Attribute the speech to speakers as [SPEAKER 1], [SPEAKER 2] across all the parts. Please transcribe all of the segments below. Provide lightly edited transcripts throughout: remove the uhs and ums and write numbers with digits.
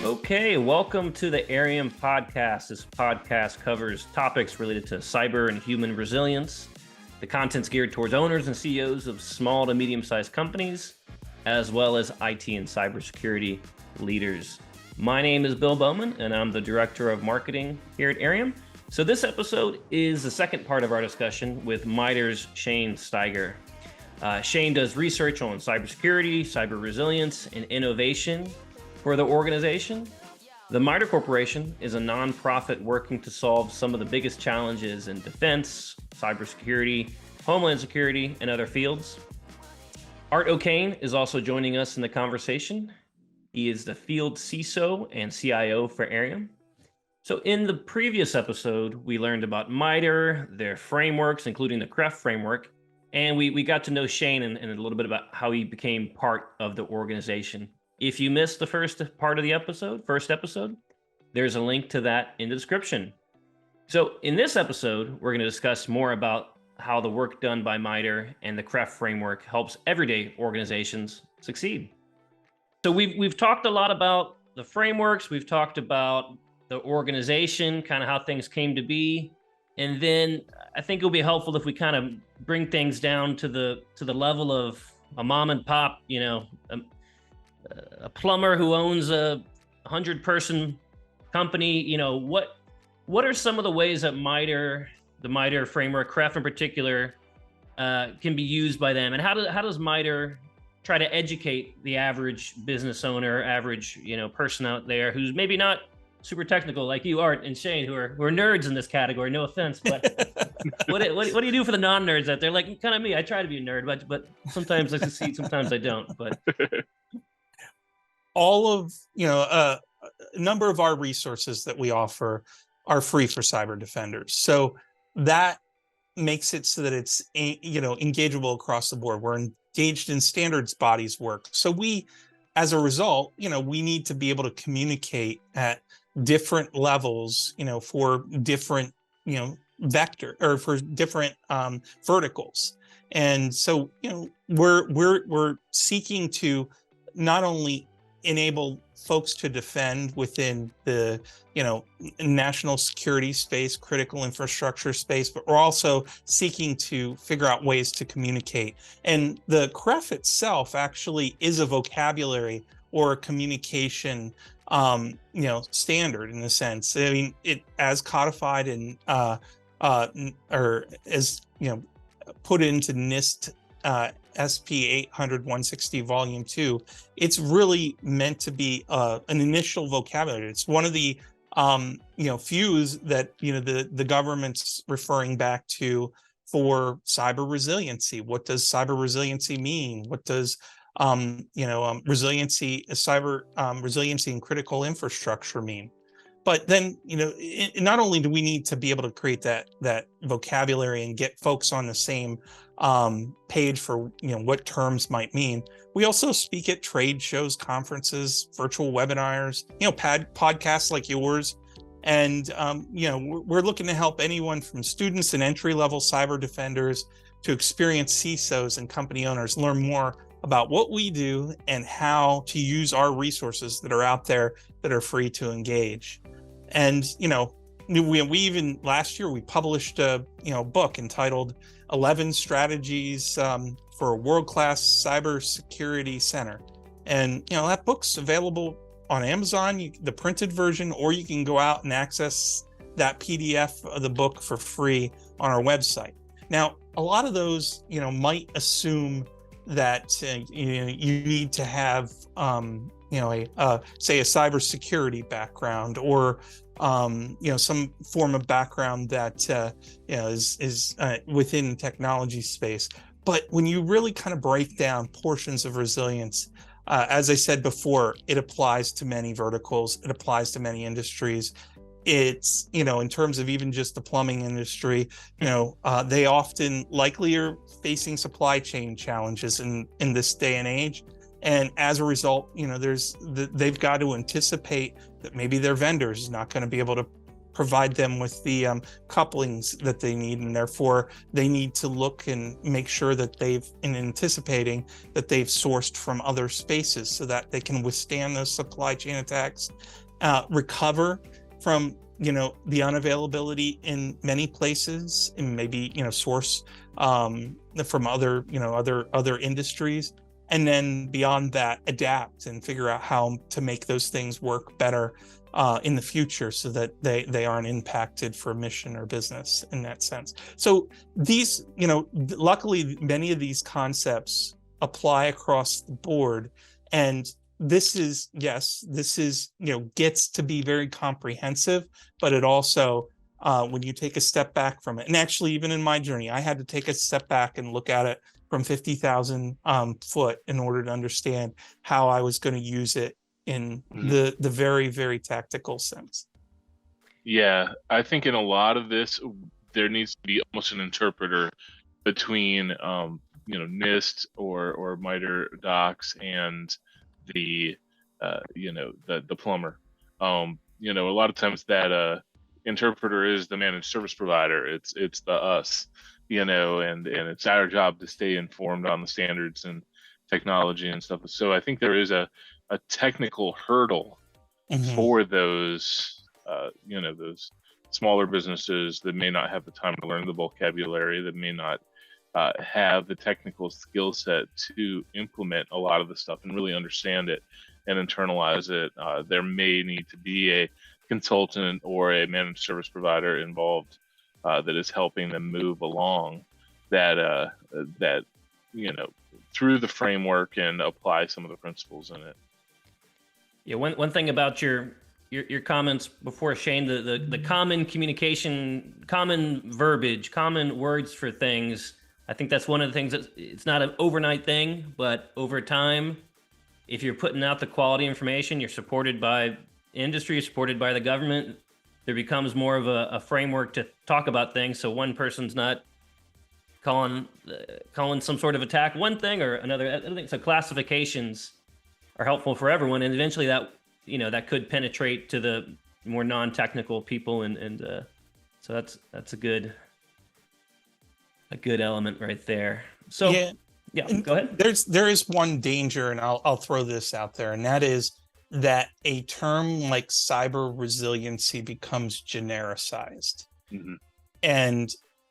[SPEAKER 1] Okay, welcome to the Airiam Podcast. This podcast covers topics related to cyber and human resilience. The content's geared towards owners and CEOs of small to medium-sized companies, as well as IT and cybersecurity leaders. My name is Bill Bowman, and I'm the Director of Marketing here at Airiam. So this episode is the second part of our discussion with MITRE's Shane Steiger. Shane does research on cybersecurity, cyber resilience, and innovation for the organization. The MITRE Corporation is a nonprofit working to solve some of the biggest challenges in defense, cybersecurity, homeland security, and other fields. att&ck is also joining us in the conversation. He is the field CISO and CIO for Airiam. So in the previous episode, we learned about MITRE, their frameworks, including the CREF framework, and we got to know Shane and a little bit about how he became part of the organization. If you missed the first part of the first episode, there's a link to that in the description. So in this episode, we're going to discuss more about how the work done by MITRE and the CREF framework helps everyday organizations succeed. So we've talked a lot about the frameworks, we've talked about the organization, kind of how things came to be, and then I think it'll be helpful if we kind of bring things down to the level of a mom and pop, a plumber who owns a 100-person company. What are some of the ways that the MITRE framework, CREF in particular, can be used by them, and how does MITRE try to educate the average business owner, average person out there who's maybe not super technical like you, Art and Shane, who are nerds in this category? No offense, but what do you do for the non-nerds out there? Like kind of me, I try to be a nerd, but sometimes I succeed, sometimes I don't. But
[SPEAKER 2] all of a number of our resources that we offer are free for cyber defenders. So that makes it so that it's engageable across the board. We're engaged in standards bodies work. So we, as a result, we need to be able to communicate at different levels, for different, vector or for different verticals. And so, we're seeking to not only enable folks to defend within the national security space, critical infrastructure space, but we're also seeking to figure out ways to communicate. And the CREF itself actually is a vocabulary or a communication standard in a sense. I mean, it as codified and or as put into NIST SP 800-160 Volume 2, it's really meant to be an initial vocabulary. It's one of the fews that the government's referring back to for cyber resiliency. What does cyber resiliency mean? What does resiliency, cyber resiliency and critical infrastructure mean? But then, not only do we need to be able to create that vocabulary and get folks on the same page for what terms might mean, we also speak at trade shows, conferences, virtual webinars, podcasts like yours, and we're looking to help anyone from students and entry-level cyber defenders to experienced CISOs and company owners learn more about what we do and how to use our resources that are out there that are free to engage. And we even last year we published a book entitled 11 Strategies for a World-Class Cybersecurity Center, and that book's available on Amazon, the printed version, or you can go out and access that PDF of the book for free on our website. Now, a lot of those might assume that you need to have say a cybersecurity background or some form of background that is within the technology space. But when you really kind of break down portions of resilience, as I said before, it applies to many verticals, it applies to many industries. It's, in terms of even just the plumbing industry, they often likely are facing supply chain challenges in this day and age. And as a result, they've got to anticipate that maybe their vendors is not going to be able to provide them with the couplings that they need, and therefore they need to look and make sure that in anticipating that they've sourced from other spaces so that they can withstand those supply chain attacks, recover from the unavailability in many places, and maybe source from other industries, and then beyond that adapt and figure out how to make those things work better in the future so that they aren't impacted for mission or business in that sense. So these, luckily many of these concepts apply across the board, and this is gets to be very comprehensive, but it also when you take a step back from it, and actually even in my journey, I had to take a step back and look at it from 50,000 foot in order to understand how I was going to use it in the very, very tactical sense.
[SPEAKER 3] Yeah, I think in a lot of this, there needs to be almost an interpreter between NIST or MITRE docs and the plumber. A lot of times that interpreter is the managed service provider. It's the us, and it's our job to stay informed on the standards and technology and stuff. So I think there is a technical hurdle for those those smaller businesses that may not have the time to learn the vocabulary, that may not have the technical skill set to implement a lot of the stuff and really understand it and internalize it. There may need to be a consultant or a managed service provider involved that is helping them move along that through the framework and apply some of the principles in it.
[SPEAKER 1] Yeah, one thing about your comments before, Shane, the common communication, common verbiage, common words for things. I think that's one of the things that it's not an overnight thing, but over time, if you're putting out the quality information, you're supported by industry, you're supported by the government, there becomes more of a framework to talk about things. So one person's not calling some sort of attack one thing or another. So classifications are helpful for everyone, and eventually that could penetrate to the more non-technical people, and so that's a good element right there. So yeah, go ahead.
[SPEAKER 2] There is one danger, and I'll throw this out there, and that is that a term like cyber resiliency becomes genericized. And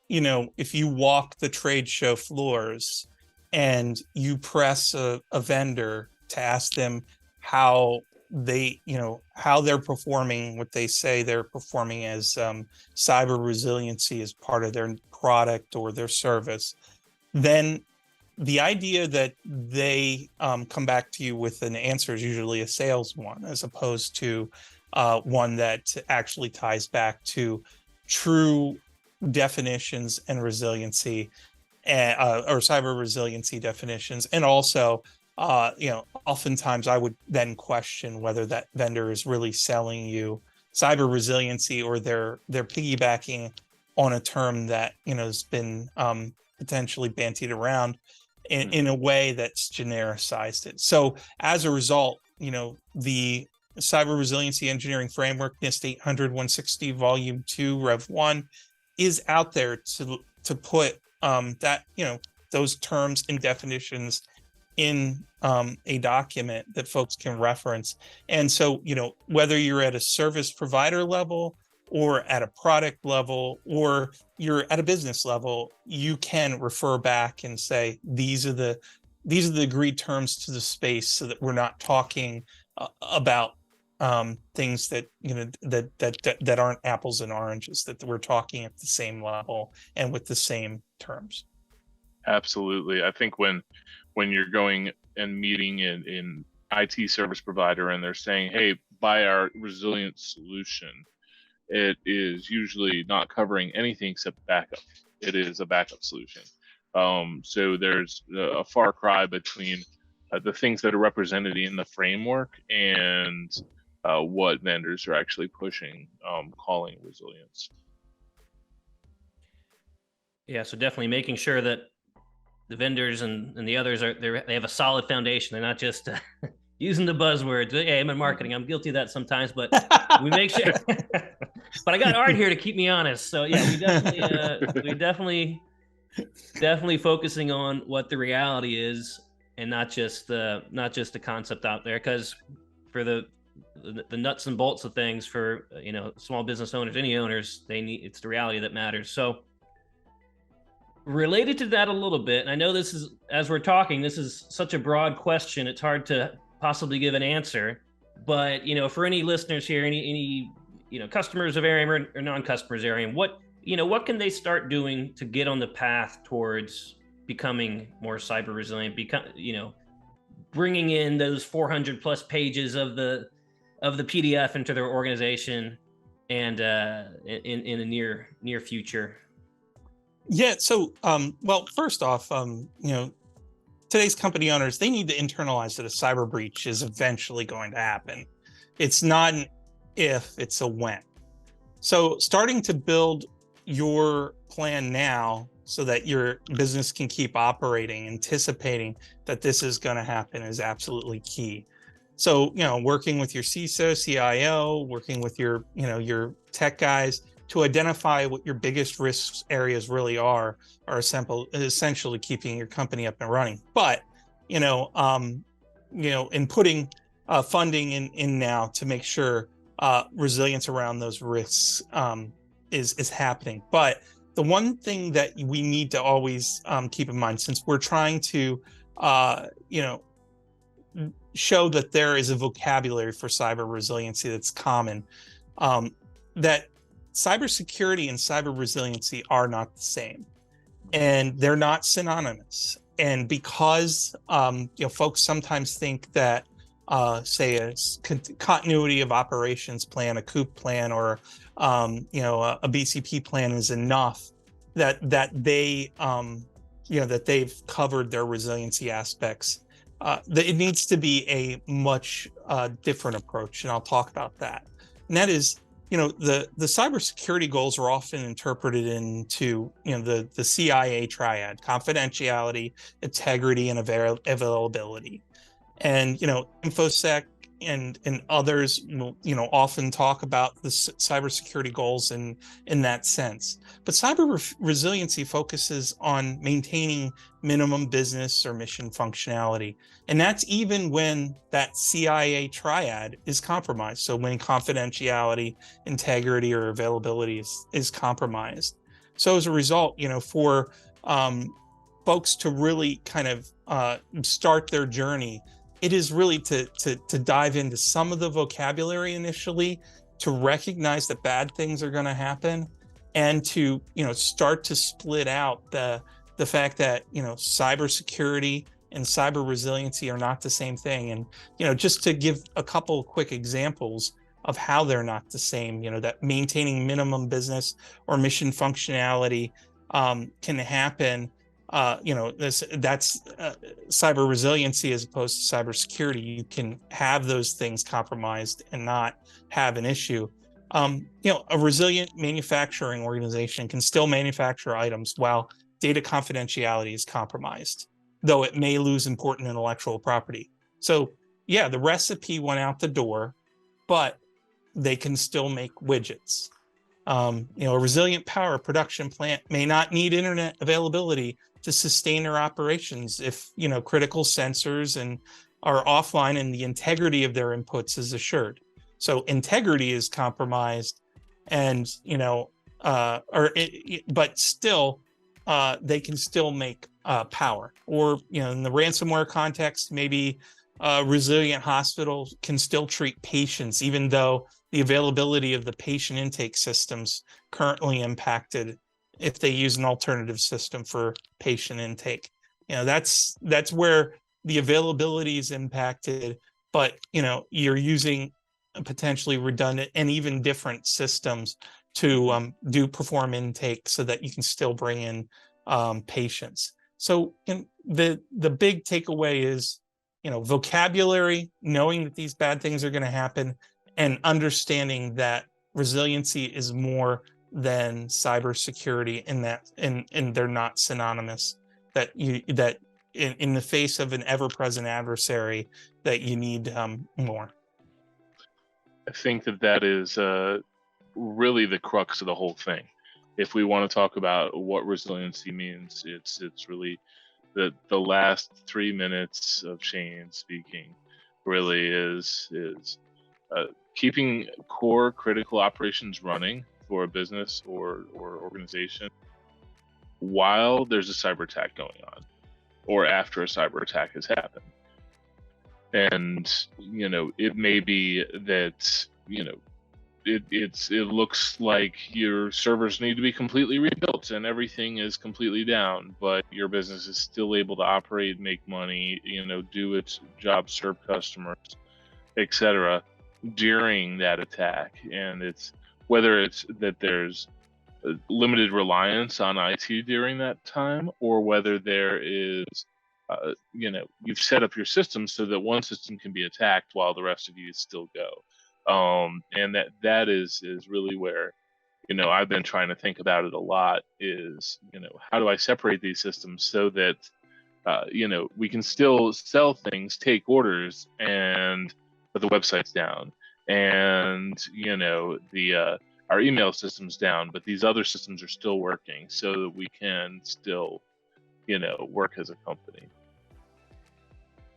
[SPEAKER 2] if you walk the trade show floors and you press a vendor to ask them how they're performing, what they say they're performing as cyber resiliency as part of their product or their service, then the idea that they come back to you with an answer is usually a sales one, as opposed to one that actually ties back to true definitions and resiliency, or cyber resiliency definitions. And also, oftentimes I would then question whether that vendor is really selling you cyber resiliency, or they're piggybacking on a term that has been potentially bantied around in a way that's genericized it. So as a result, the Cyber Resiliency Engineering Framework, NIST 800-160 Volume 2, Rev 1, is out there to put that those terms and definitions in a document that folks can reference. And so whether you're at a service provider level or at a product level, or you're at a business level, you can refer back and say, these are the agreed terms to the space, so that we're not talking about things that that aren't apples and oranges, that we're talking at the same level and with the same terms.
[SPEAKER 3] Absolutely. I think when you're going and meeting in IT service provider and they're saying, hey, buy our resilient solution, it is usually not covering anything except backup. It is a backup solution. So there's a far cry between the things that are represented in the framework and what vendors are actually pushing, calling resilience.
[SPEAKER 1] Yeah, so definitely making sure that the vendors and the others they have a solid foundation. They're not just using the buzzwords. Hey, I'm in marketing. I'm guilty of that sometimes, but we make sure But I got Art here to keep me honest. So yeah, we definitely focusing on what the reality is, and not just the concept out there. Because for the nuts and bolts of things, for small business owners, any owners, it's the reality that matters. So related to that a little bit, and I know this is, as we're talking, this is such a broad question, it's hard to possibly give an answer. But for any listeners here, any customers of Airiam or non-customers of Airiam, what can they start doing to get on the path towards becoming more cyber resilient? Bringing in those 400 plus pages of the PDF into their organization, and in the near future.
[SPEAKER 2] Yeah. So, well, first off, today's company owners, they need to internalize that a cyber breach is eventually going to happen. It's not an if, it's a when. So starting to build your plan now so that your business can keep operating, anticipating that this is going to happen, is absolutely key. So, working with your CISO, CIO, working with your tech guys to identify what your biggest risk areas really are essentially keeping your company up and running. But, in putting funding in now to make sure resilience around those risks is happening. But the one thing that we need to always keep in mind, since we're trying to, show that there is a vocabulary for cyber resiliency that's common, that cybersecurity and cyber resiliency are not the same, and they're not synonymous. And because folks sometimes think that say a continuity of operations plan, a COOP plan, or a BCP plan is enough, that they that they've covered their resiliency aspects. It needs to be a much different approach, and I'll talk about that. And that is, the cybersecurity goals are often interpreted into the CIA triad: confidentiality, integrity, and availability. And InfoSec and others often talk about the cybersecurity goals in that sense. But cyber resiliency focuses on maintaining minimum business or mission functionality, and that's even when that CIA triad is compromised. So when confidentiality, integrity, or availability is compromised. So as a result, for folks to really kind of start their journey, it is really to dive into some of the vocabulary initially, to recognize that bad things are going to happen, and to start to split out the fact that cybersecurity and cyber resiliency are not the same thing. And just to give a couple of quick examples of how they're not the same, that maintaining minimum business or mission functionality can happen. That's cyber resiliency as opposed to cybersecurity. You can have those things compromised and not have an issue. A resilient manufacturing organization can still manufacture items while data confidentiality is compromised, though it may lose important intellectual property. So yeah, the recipe went out the door, but they can still make widgets. A resilient power production plant may not need internet availability to sustain their operations if critical sensors are offline and the integrity of their inputs is assured. So integrity is compromised, and but still they can still make power. Or in the ransomware context, maybe a resilient hospital can still treat patients even though the availability of the patient intake systems currently impacted if they use an alternative system for patient intake. That's where the availability is impacted, but you're using potentially redundant and even different systems to perform intake so that you can still bring in patients. So the big takeaway is vocabulary, knowing that these bad things are going to happen, and understanding that resiliency is more than cybersecurity, and they're not synonymous. That in the face of an ever-present adversary, that you need more.
[SPEAKER 3] I think that is really the crux of the whole thing. If we want to talk about what resiliency means, it's really the last 3 minutes of Shane speaking really is keeping core critical operations running for a business or organization while there's a cyber attack going on or after a cyber attack has happened. And, it may be that, it looks like your servers need to be completely rebuilt and everything is completely down, but your business is still able to operate, make money, do its job, serve customers, etc. during that attack. And it's whether it's that there's limited reliance on IT during that time, or whether there is you've set up your system so that one system can be attacked while the rest of you still go. And that is really where, I've been trying to think about it a lot is, how do I separate these systems so that, we can still sell things, take orders, but the website's down, and, our email system's down, but these other systems are still working so that we can still, work as a company.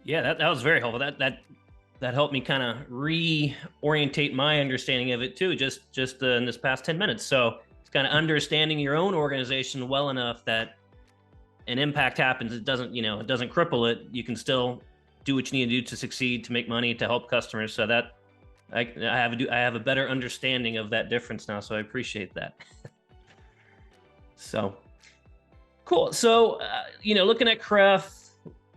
[SPEAKER 1] Yeah, that was very helpful. That helped me kind of reorientate my understanding of it too, just in this past 10 minutes. So it's kind of understanding your own organization well enough that an impact happens, it doesn't cripple it. You can still do what you need to do to succeed, to make money, to help customers. So that I have a better understanding of that difference now. So I appreciate that. So cool. So, looking at CREF,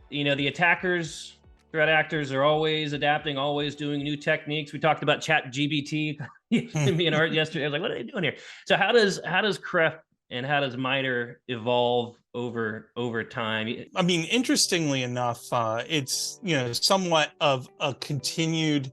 [SPEAKER 1] the attackers, threat actors are always adapting, always doing new techniques. We talked about ChatGPT, me and Art yesterday. I was like, what are they doing here? So how does CREF and how does MITRE evolve over time?
[SPEAKER 2] I mean, interestingly enough, it's, somewhat of a continued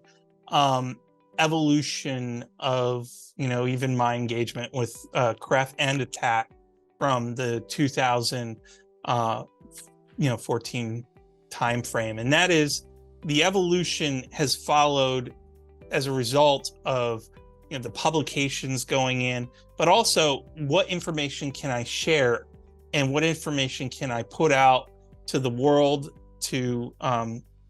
[SPEAKER 2] evolution of, even my engagement with CREF and attack from the 2014 timeframe. And that is, the evolution has followed as a result of the publications going in, but also what information can I share and what information can I put out to the world to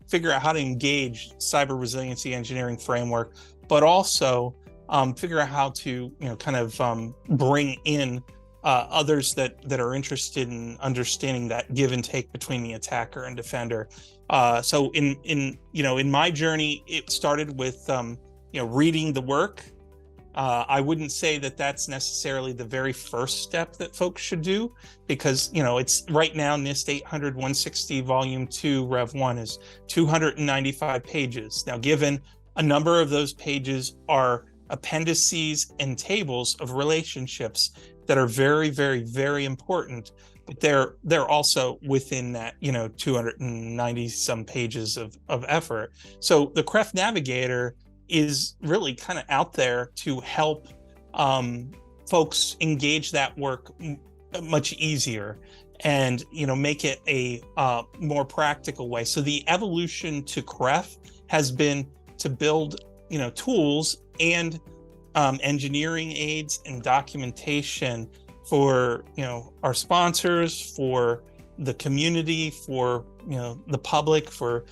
[SPEAKER 2] figure out how to engage cyber resiliency engineering framework, but also figure out how to bring in others that are interested in understanding that give and take between the attacker and defender. So in my journey, it started with reading the work. I wouldn't say that that's necessarily the very first step that folks should do, because it's right now NIST 800-160 Volume 2 Rev 1 is 295 pages. Now, given a number of those pages are appendices and tables of relationships that are very, very, very important, but they're also within that 290 some pages of effort. So the CREF Navigator is really kind of out there to help folks engage that work much easier and make it a more practical way. So the evolution to CREF has been to build tools and engineering aids and documentation for our sponsors, for the community, for the public, for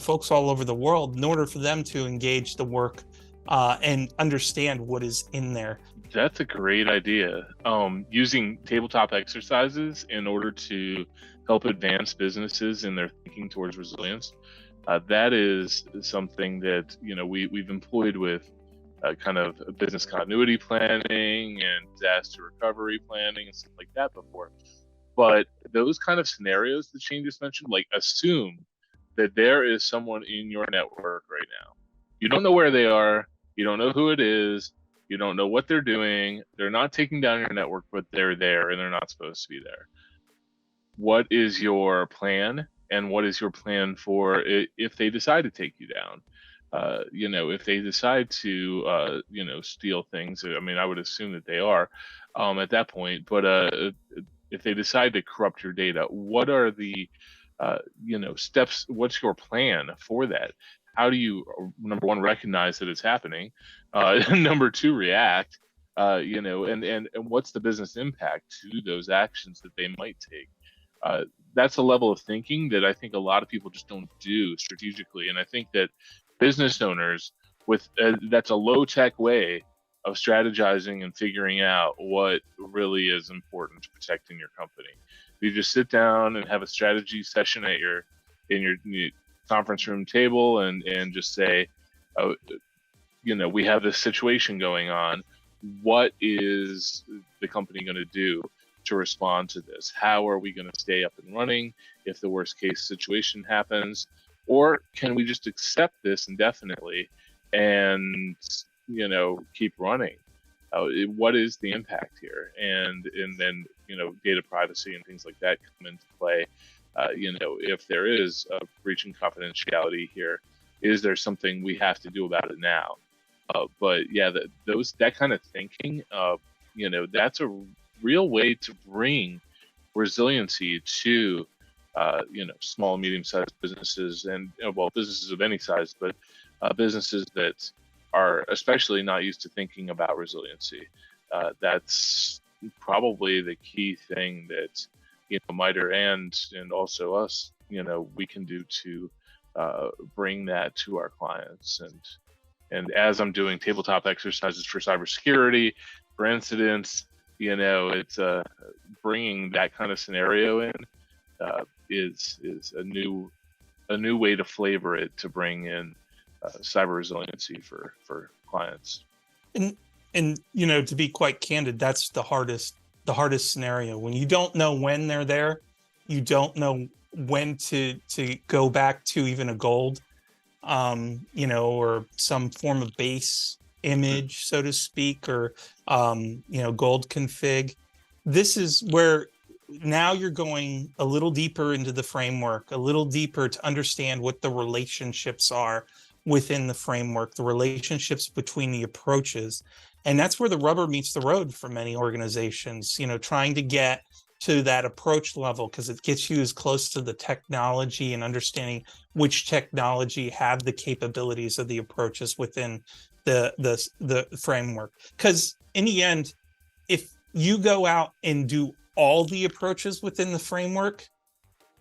[SPEAKER 2] folks all over the world, in order for them to engage the work and understand what is in there.
[SPEAKER 3] That's a great idea. Using tabletop exercises in order to help advance businesses in their thinking towards resilience. That is something that we've employed with kind of business continuity planning and disaster recovery planning and stuff like that before. But those kind of scenarios that Shane just mentioned, like, assume that there is someone in your network right now. You don't know where they are. You don't know who it is. You don't know what they're doing. They're not taking down your network, but they're there and they're not supposed to be there. What is your plan? And what is your plan for if they decide to take you down? If they decide to, steal things, I mean, I would assume that they are at that point, but if they decide to corrupt your data, what are the, steps? What's your plan for that? how do you, number one, recognize that it's happening, number two, react, and what's the business impact to those actions that they might take. That's a level of thinking that I think a lot of people just don't do strategically. And I think that business owners that's a low tech way of strategizing and figuring out what really is important to protecting your company. You just sit down and have a strategy session in your conference room table and just say, we have this situation going on. What is the company going to do to respond to this? How are we going to stay up and running if the worst case situation happens? Or can we just accept this indefinitely and, keep running? What is the impact here? And then, data privacy and things like that come into play. If there is a breach in confidentiality here, is there something we have to do about it now? But yeah, that kind of thinking, that's a real way to bring resiliency to, small, medium-sized businesses and, businesses of any size, but businesses that are especially not used to thinking about resiliency. That's probably the key thing that, MITRE and also us, we can do to bring that to our clients. And as I'm doing tabletop exercises for cybersecurity, for incidents, it's bringing that kind of scenario in is a new way to flavor it, to bring in cyber resiliency for clients.
[SPEAKER 2] And to be quite candid, that's the hardest scenario. When you don't know when they're there, you don't know when to go back to even a gold, or some form of base image, so to speak, or gold config. This is where now you're going a little deeper into the framework, a little deeper to understand what the relationships are within the framework, the relationships between the approaches. And that's where the rubber meets the road for many organizations, trying to get to that approach level, because it gets you as close to the technology and understanding which technology have the capabilities of the approaches within the framework. Because in the end, if you go out and do all the approaches within the framework,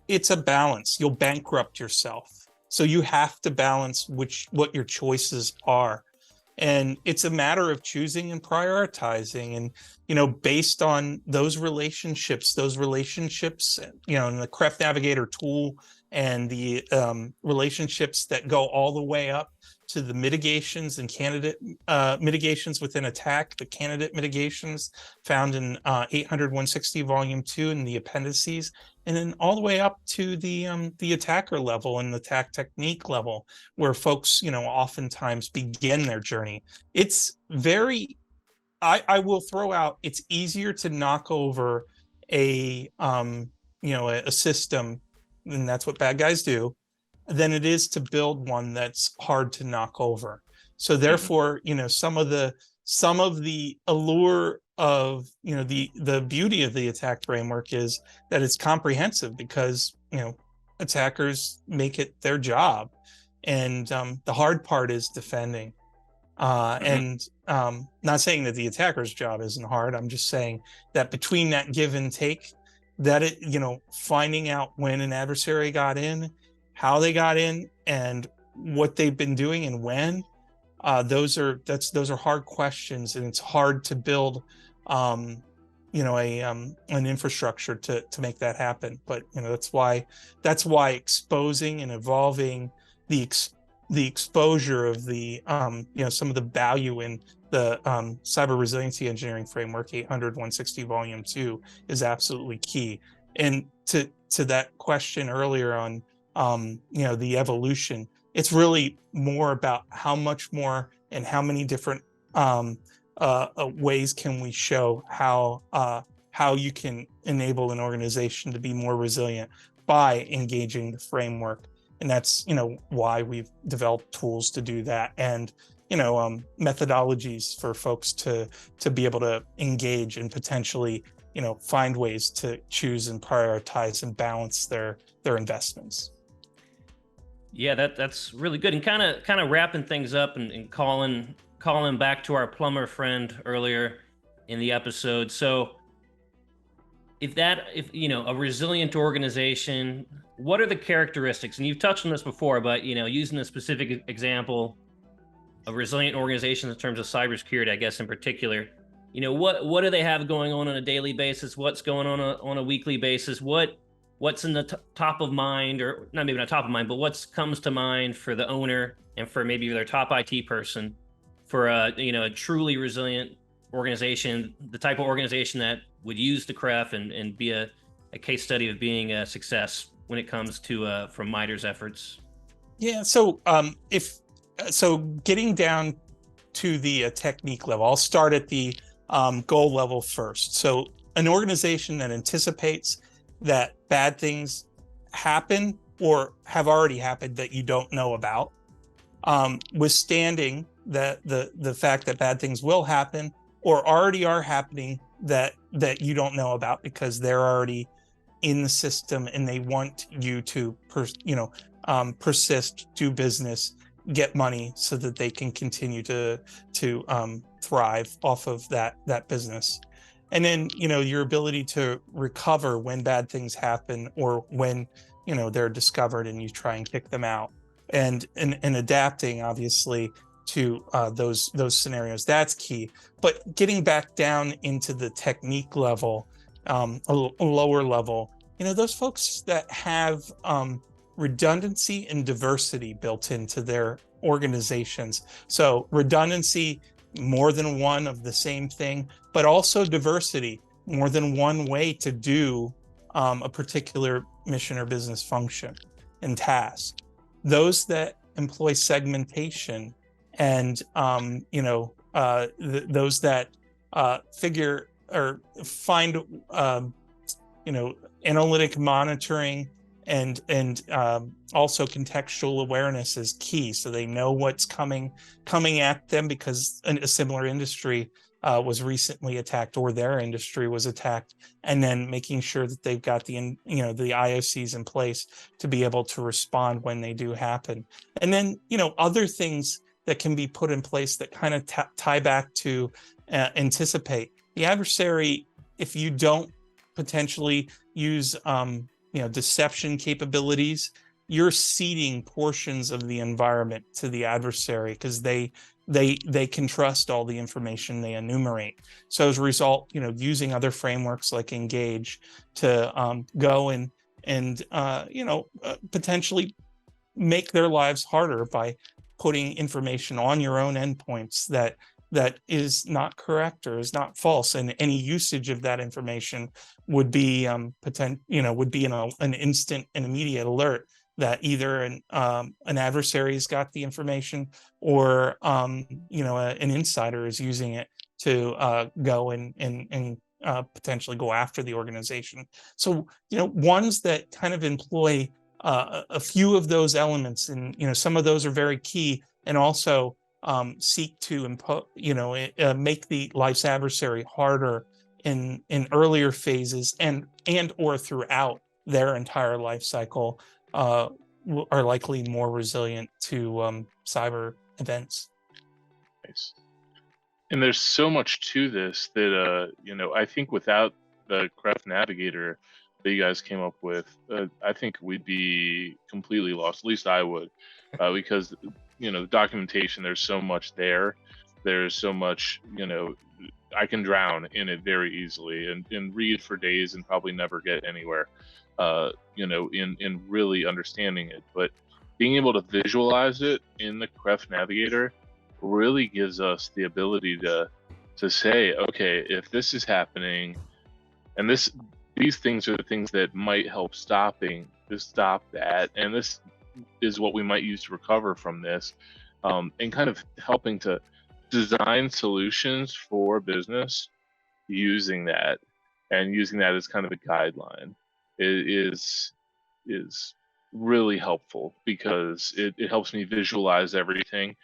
[SPEAKER 2] it's a balance. You'll bankrupt yourself. So you have to balance what your choices are. And it's a matter of choosing and prioritizing, and, based on those relationships, and the CREF Navigator tool and the relationships that go all the way up to the mitigations and candidate mitigations within attack, the candidate mitigations found in 800-160 Volume 2 in the appendices, and then all the way up to the attacker level and the attack technique level, where folks, oftentimes begin their journey. It's very, I will throw out, it's easier to knock over a system, and that's what bad guys do, than it is to build one that's hard to knock over. So therefore, some of the allure of, the beauty of the attack framework is that it's comprehensive, because, attackers make it their job. And the hard part is defending. And not saying that the attacker's job isn't hard. I'm just saying that between that give and take, that finding out when an adversary got in, how they got in, and what they've been doing and when, those are hard questions, and it's hard to build an infrastructure to make that happen. But that's why exposing and evolving the exposure of the some of the value in the cyber resiliency engineering framework 800-160 Volume 2 is absolutely key. And to that question earlier on the evolution, it's really more about how much more and how many different ways can we show how you can enable an organization to be more resilient by engaging the framework. And that's why we've developed tools to do that, and methodologies for folks to be able to engage and potentially find ways to choose and prioritize and balance their investments.
[SPEAKER 1] Yeah, that's really good. And kind of wrapping things up and calling back to our plumber friend earlier in the episode. So if a resilient organization, what are the characteristics? And you've touched on this before, but using a specific example of resilient organizations in terms of cybersecurity, I guess in particular, what do they have going on a daily basis? What's going on a weekly basis? What's in the top of mind, or not maybe not top of mind, but what comes to mind for the owner and for maybe their top IT person for a truly resilient organization, the type of organization that would use the CREF and be a case study of being a success when it comes to from MITRE's efforts.
[SPEAKER 2] Yeah. So getting down to the technique level, I'll start at the goal level first. So an organization that anticipates that bad things happen or have already happened that you don't know about, withstanding the fact that bad things will happen or already are happening that you don't know about because they're already in the system and they want you to persist, do business, get money so that they can continue to thrive off of that business. And then your ability to recover when bad things happen or when they're discovered and you try and kick them out, and adapting obviously to those scenarios. That's key. But getting back down into the technique level, a lower level, those folks that have redundancy and diversity built into their organizations. So redundancy, more than one of the same thing, but also diversity, more than one way to do a particular mission or business function and task. Those that employ segmentation and those that figure or find analytic monitoring and also contextual awareness is key, so they know what's coming at them because a similar industry was recently attacked or their industry was attacked, and then making sure that they've got the IOCs in place to be able to respond when they do happen. And then other things that can be put in place that kind of tie back to anticipate the adversary. If you don't potentially use deception capabilities, you're ceding portions of the environment to the adversary because they can trust all the information they enumerate. So as a result, using other frameworks like Engage to go and potentially make their lives harder by putting information on your own endpoints that is not correct or is not false, and any usage of that information would be an instant and immediate alert that either an adversary's got the information or an insider is using it to go and potentially go after the organization. So ones that kind of employ a few of those elements, and some of those are very key, and also seek to make the life's adversary harder in earlier phases and or throughout their entire life cycle, are likely more resilient to cyber events.
[SPEAKER 3] Nice. And there's so much to this that I think without the CREF Navigator that you guys came up with, I think we'd be completely lost. At least I would, because the documentation, there's so much there. There's so much, I can drown in it very easily and read for days and probably never get anywhere, in really understanding it. But being able to visualize it in the CREF Navigator really gives us the ability to say, okay, if this is happening, and these things are the things that might help stop that, and this is what we might use to recover from this, and kind of helping to design solutions for business using that as kind of a guideline is really helpful, because it helps me visualize everything.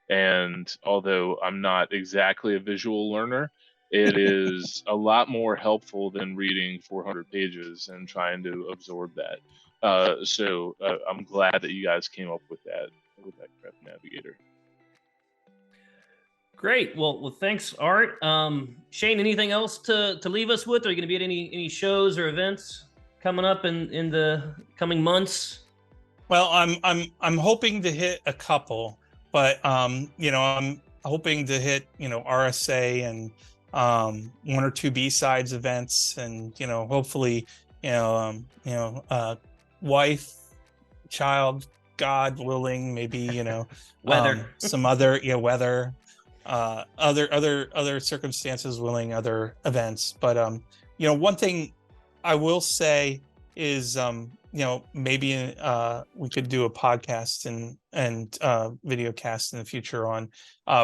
[SPEAKER 3] And although I'm not exactly a visual learner, it is a lot more helpful than reading 400 pages and trying to absorb that. So I'm glad that you guys came up with that Craft Navigator.
[SPEAKER 1] Great. Well, thanks, Art. Shane, anything else to leave us with? Are you going to be at any shows or events coming up in the coming months?
[SPEAKER 2] Well, I'm hoping to hit a couple, but I'm hoping to hit RSA and one or two B-sides events, and hopefully wife, child, God willing, maybe
[SPEAKER 1] weather,
[SPEAKER 2] some other weather, other circumstances willing, other events. But one thing I will say is maybe we could do a podcast and video cast in the future on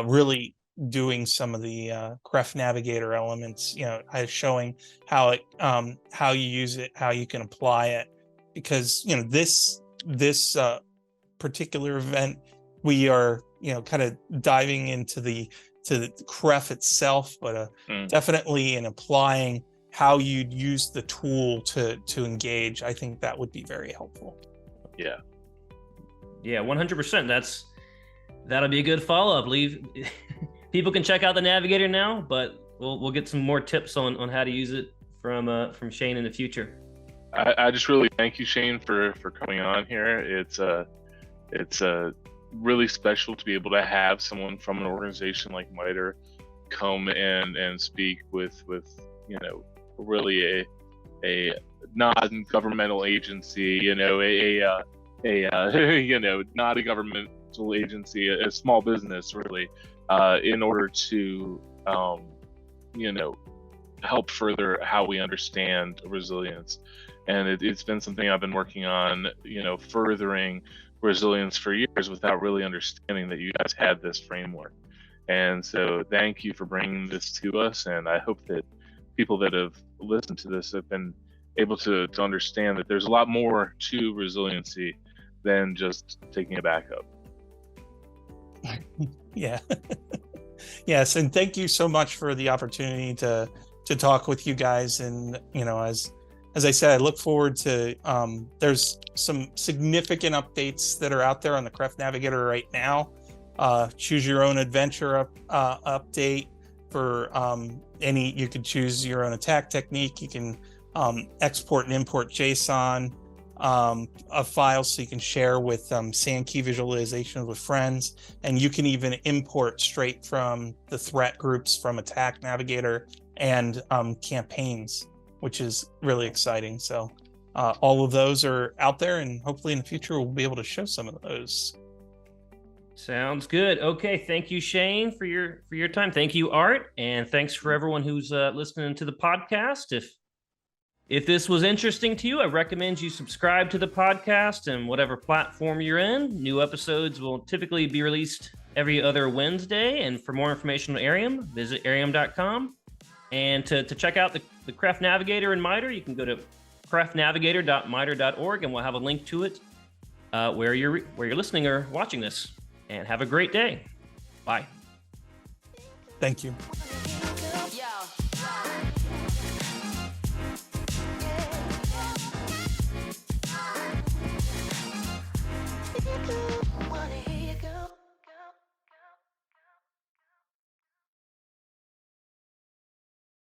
[SPEAKER 2] really doing some of the Craft Navigator elements, showing how you use it, how you can apply it, because this particular event, we are kind of diving into the Cref itself, but definitely in applying how you'd use the tool to engage. I think that would be very helpful.
[SPEAKER 3] Yeah,
[SPEAKER 1] 100%. That'll be a good follow-up. People can check out the Navigator now, but we'll get some more tips on how to use it from Shane in the future.
[SPEAKER 3] I just really thank you, Shane, for coming on here. It's really special to be able to have someone from an organization like MITRE come and speak with really a non-governmental agency, not a governmental agency, a small business, really, in order to help further how we understand resilience. And it's been something I've been working on, furthering resilience for years without really understanding that you guys had this framework. And so thank you for bringing this to us. And I hope that people that have listened to this have been able to understand that there's a lot more to resiliency than just taking a backup.
[SPEAKER 2] Yeah. Yes. And thank you so much for the opportunity to talk with you guys. And, as I said, I look forward to, there's some significant updates that are out there on the Craft Navigator right now. Choose your own adventure update for you could choose your own attack technique. You can export and import JSON of files so you can share with SAN key visualizations with friends. And you can even import straight from the threat groups from Attack Navigator and campaigns, which is really exciting. So all of those are out there, and hopefully in the future we'll be able to show some of those.
[SPEAKER 1] Sounds good. Okay, thank you, Shane, for your time. Thank you, Art, and thanks for everyone who's listening to the podcast. If this was interesting to you, I recommend you subscribe to the podcast and whatever platform you're in. New episodes will typically be released every other Wednesday. And for more information on Airiam, visit Airiam.com. And to check out the Craft Navigator and MITRE, you can go to craftnavigator.mitre.org, and we'll have a link to it where you're listening or watching this. And have a great day. Bye.
[SPEAKER 2] Thank you.